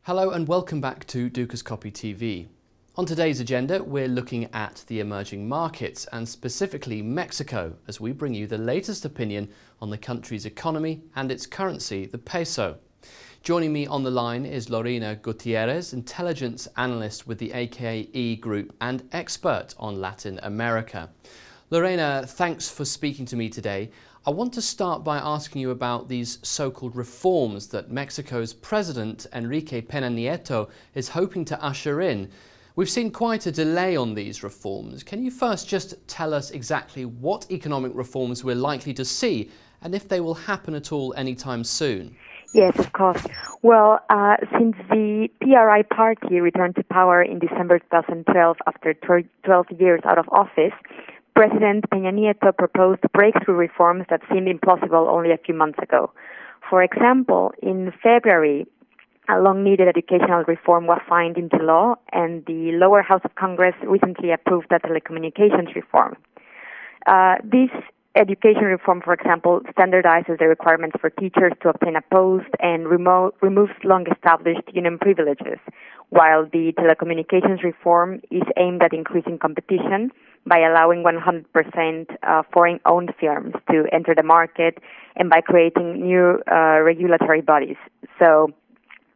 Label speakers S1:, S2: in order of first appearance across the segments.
S1: Hello and welcome back to Dukascopy TV. On today's agenda, we're looking at the emerging markets and specifically Mexico as we bring you the latest opinion on the country's economy and its currency, the peso. Joining me on the line is Lorena Gutierrez, Intelligence Analyst with the AKE Group and expert on Latin America. Lorena, thanks for speaking to me today. I want to start by asking you about these so-called reforms that Mexico's President Enrique Peña Nieto is hoping to usher in. We've seen quite a delay on these reforms. Can you first just tell us exactly what economic reforms we're likely to see and if they will happen at all anytime soon?
S2: Yes, of course. Well, since the PRI party returned to power in December 2012 after 12 years out of office, President Peña Nieto proposed breakthrough reforms that seemed impossible only a few months ago. For example, in February, a long-needed educational reform was signed into law, and the lower house of Congress recently approved a telecommunications reform. This education reform, for example, standardizes the requirements for teachers to obtain a post and removes long-established union privileges, while the telecommunications reform is aimed at increasing competition by allowing 100% foreign-owned firms to enter the market and by creating new regulatory bodies. So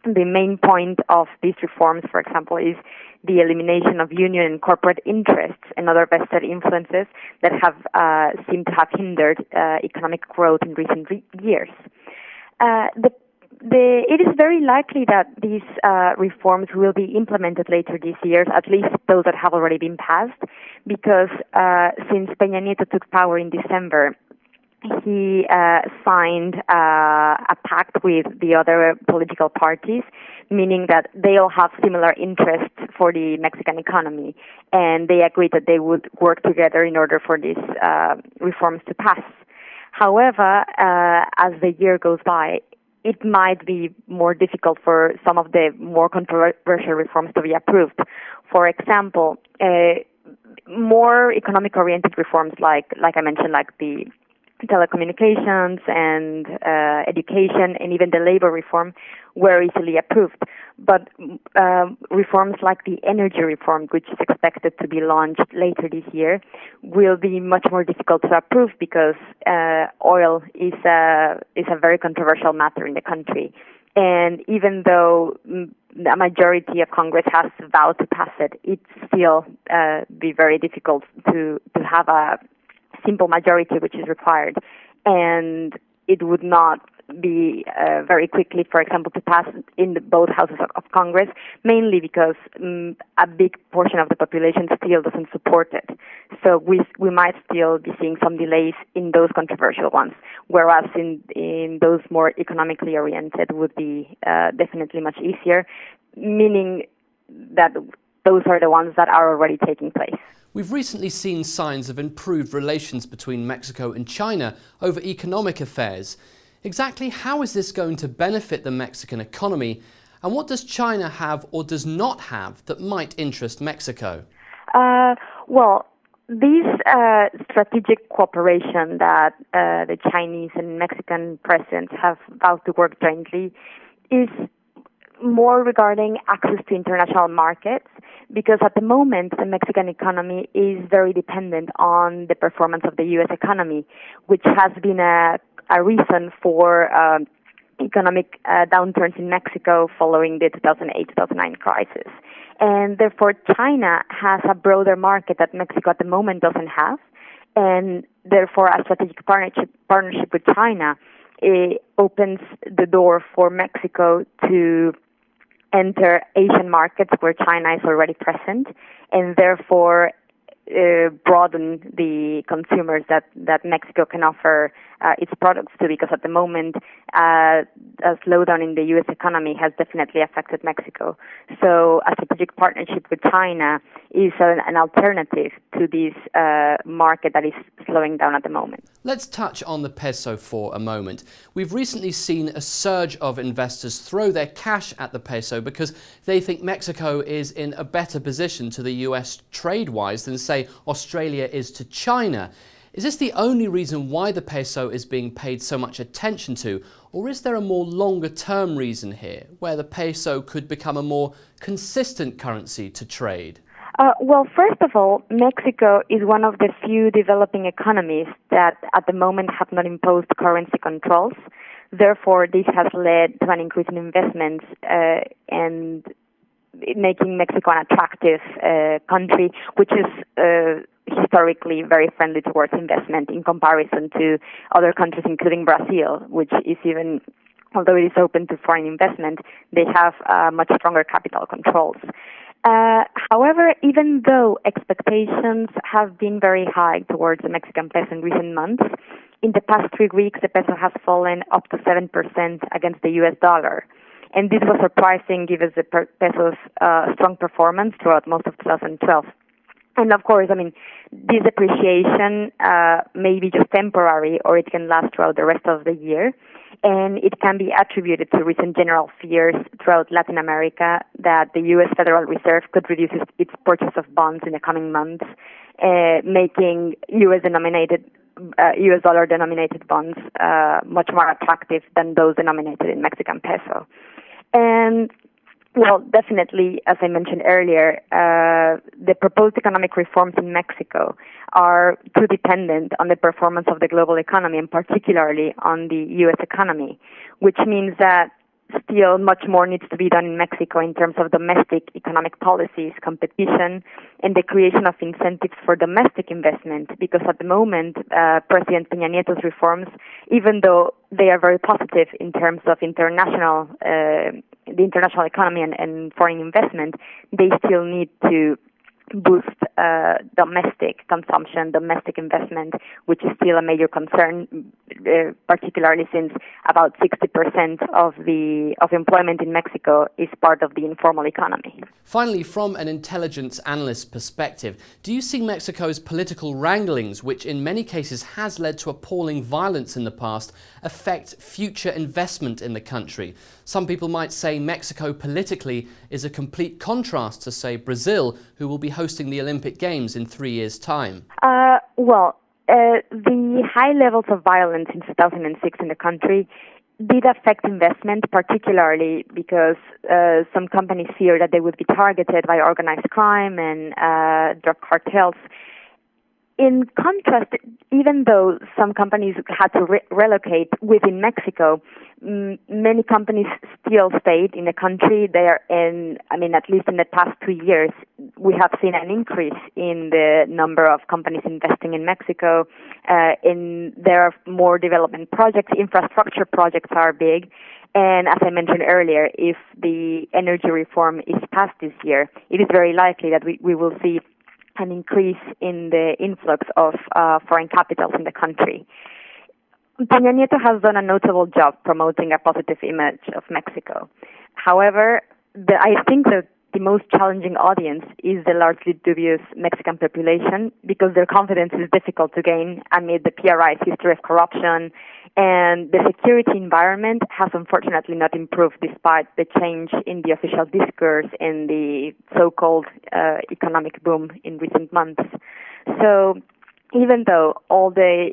S2: the main point of these reforms, for example, is the elimination of union and corporate interests and other vested influences that have seemed to have hindered economic growth in recent years. It is very likely that these reforms will be implemented later this year, at least those that have already been passed, because since Peña Nieto took power in December, he signed a pact with the other political parties, meaning that they all have similar interests for the Mexican economy, and they agreed that they would work together in order for these reforms to pass. However, as the year goes by, it might be more difficult for some of the more controversial reforms to be approved. For example, more economic-oriented reforms, like I mentioned, like the telecommunications and education and even the labor reform were easily approved. But reforms like the energy reform, which is expected to be launched later this year, will be much more difficult to approve because oil is a very controversial matter in the country. And even though a majority of Congress has vowed to pass it, it's still be very difficult to have a simple majority which is required, and it would not be very quickly, for example, to pass in both houses of Congress, mainly because a big portion of the population still doesn't support it. So we might still be seeing some delays in those controversial ones, whereas in those more economically oriented would be definitely much easier, meaning that those are the ones that are already taking place.
S1: We've recently seen signs of improved relations between Mexico and China over economic affairs. Exactly how is this going to benefit the Mexican economy, and what does China have or does not have that might interest Mexico?
S2: Well, this strategic cooperation that the Chinese and Mexican presidents have vowed to work jointly is more regarding access to international markets, because at the moment the Mexican economy is very dependent on the performance of the U.S. economy, which has been a reason for economic downturns in Mexico following the 2008-2009 crisis. And therefore China has a broader market that Mexico at the moment doesn't have, and therefore a strategic partnership with China opens the door for Mexico to enter Asian markets where China is already present, and therefore broaden the consumers that Mexico can offer its products to, because at the moment a slowdown in the U.S. economy has definitely affected Mexico. So a strategic partnership with China is an alternative to this market that is slowing down at the moment.
S1: Let's touch on the peso for a moment. We've recently seen a surge of investors throw their cash at the peso because they think Mexico is in a better position to the US trade-wise than, say, Australia is to China. Is this the only reason why the peso is being paid so much attention to, or is there a more longer-term reason here, where the peso could become a more consistent currency to trade?
S2: Well, first of all, Mexico is one of the few developing economies that at the moment have not imposed currency controls. Therefore, this has led to an increase in investments and making Mexico an attractive country, which is historically very friendly towards investment in comparison to other countries, including Brazil, which is even, although it is open to foreign investment, they have much stronger capital controls. However, even though expectations have been very high towards the Mexican peso in recent months, in the past 3 weeks, the peso has fallen up to 7% against the U.S. dollar. And this was surprising given the peso's strong performance throughout most of 2012. And of course, this appreciation may be just temporary, or it can last throughout the rest of the year. And it can be attributed to recent general fears throughout Latin America that the U.S. Federal Reserve could reduce its purchase of bonds in the coming months, making U.S. dollar-denominated bonds much more attractive than those denominated in Mexican peso. And well, definitely, as I mentioned earlier, the proposed economic reforms in Mexico are too dependent on the performance of the global economy, and particularly on the U.S. economy, which means that still much more needs to be done in Mexico in terms of domestic economic policies, competition, and the creation of incentives for domestic investment, because at the moment, President Peña Nieto's reforms, even though they are very positive in terms of the international economy and foreign investment, they still need to boost domestic consumption, domestic investment, which is still a major concern, particularly since about 60% of employment in Mexico is part of the informal economy.
S1: Finally, from an intelligence analyst perspective, do you see Mexico's political wranglings, which in many cases has led to appalling violence in the past, affect future investment in the country? Some people might say Mexico politically is a complete contrast to, say, Brazil, who will be hosting the Olympic Games in 3 years' time.
S2: The high levels of violence in 2006 in the country did affect investment, particularly because some companies fear that they would be targeted by organized crime and drug cartels. In contrast, even though some companies had to relocate within Mexico, many companies still stayed in the country. At least in the past 2 years, we have seen an increase in the number of companies investing in Mexico. There are more development projects. Infrastructure projects are big. And as I mentioned earlier, if the energy reform is passed this year, it is very likely that we will see an increase in the influx of foreign capitals in the country. Peña Nieto has done a notable job promoting a positive image of Mexico. However, I think that the most challenging audience is the largely dubious Mexican population, because their confidence is difficult to gain amid the PRI's history of corruption, and the security environment has unfortunately not improved despite the change in the official discourse and the so-called economic boom in recent months. So even though all the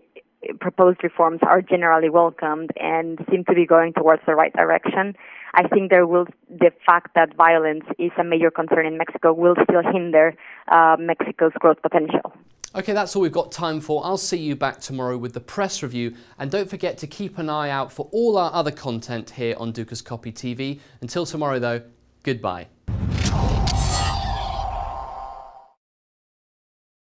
S2: proposed reforms are generally welcomed and seem to be going towards the right direction, I think the fact that violence is a major concern in Mexico will still hinder Mexico's growth potential.
S1: Okay, that's all we've got time for. I'll see you back tomorrow with the press review, and don't forget to keep an eye out for all our other content here on Dukascopy TV. Until tomorrow though, goodbye.